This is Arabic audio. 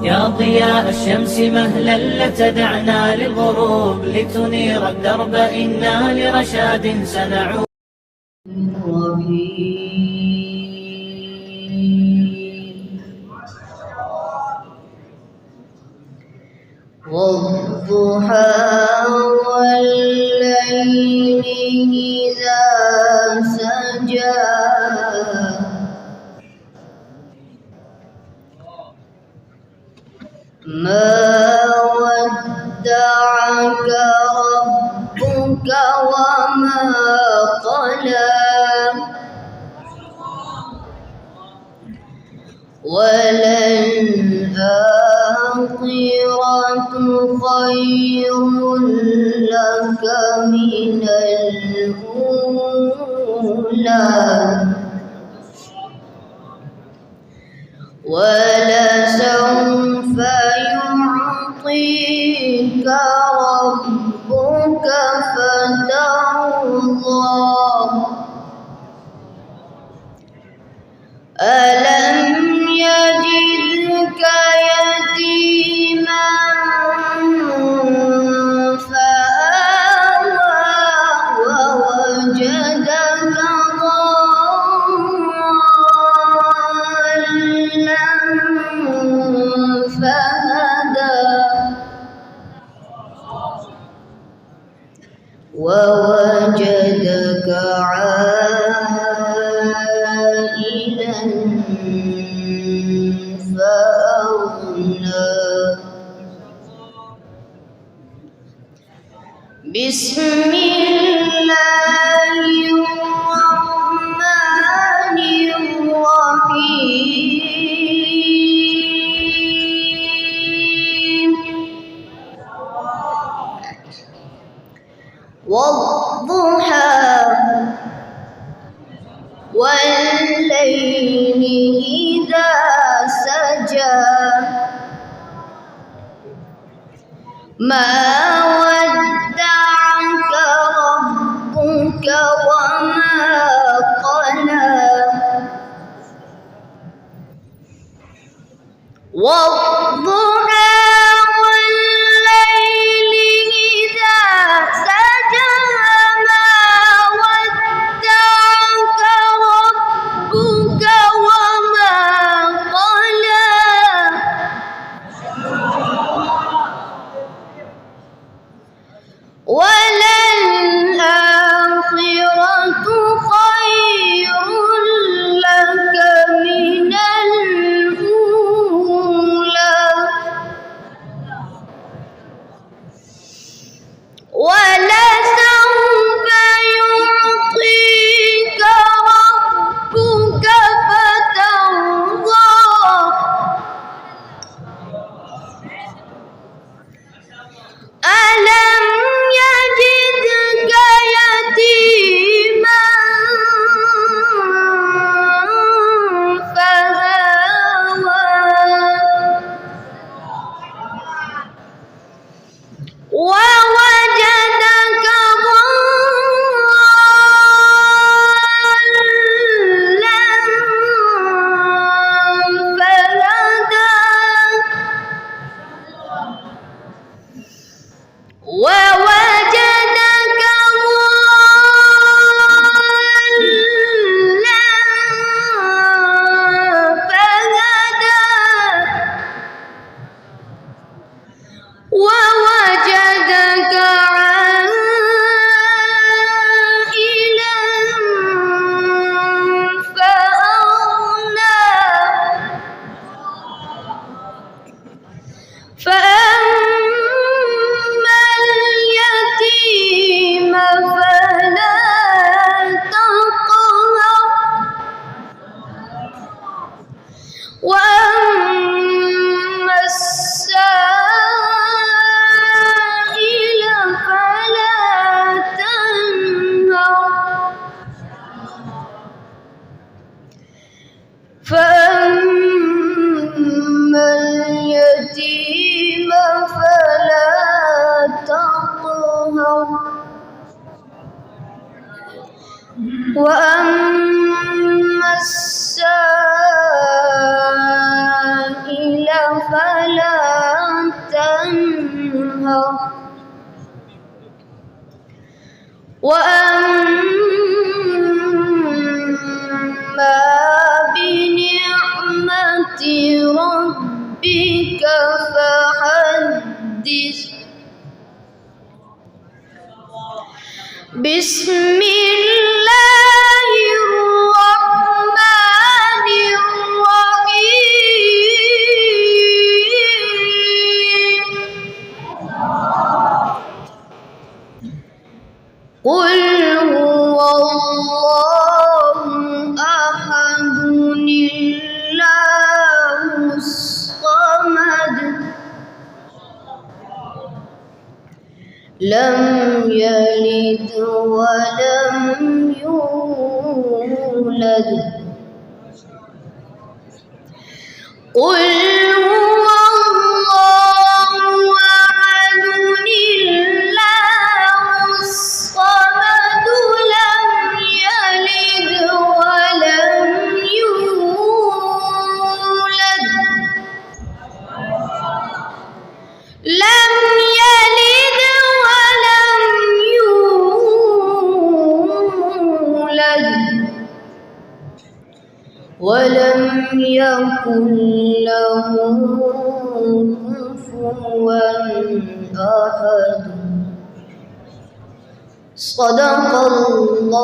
يا ضياء الشمس مهلا لتدعنا للغروب لتنير الدرب إنا لرشاد سنعود. والضحى والليل إذا سجى ما ودعك ربك وما قلى وللآخرة خير لك من الأولى ولسوف يعطيك ربك فترضى ألم يجدك يتيما فآوى ووجدك ضالا فهدى ووجدك عائلا فأغنى. بسم الله الرحمن الرحيم. والضحى والليل إذا سجى ما ودعك ربك وما قلى والضحى والليل إذا سجى ما ودعك ربك وما قلى وللآخرة خير لك من الأولى ولسوف يعطيك ربك فترضى ألم يجدك يتيما فآوى ووجدك ضالا فهدى ووجدك ضالا فهدى ووجدك عائلا فأغنى فأما اليتيم فلا تقهر وأما السائل فلا تنهر فأما اليتيم فلا تقهر وأما السائل فلا تنهر وأما بنعمة ربك فحدث بسم الله الرحمن الرحيم قل هو الله أحد الله الصمد لم يلد ولم يولد قل هو الله أحد الله الصمد لم يلد ولم يولد لم يلد ولم يولد ولم يكن له كفوا أحد صدق الله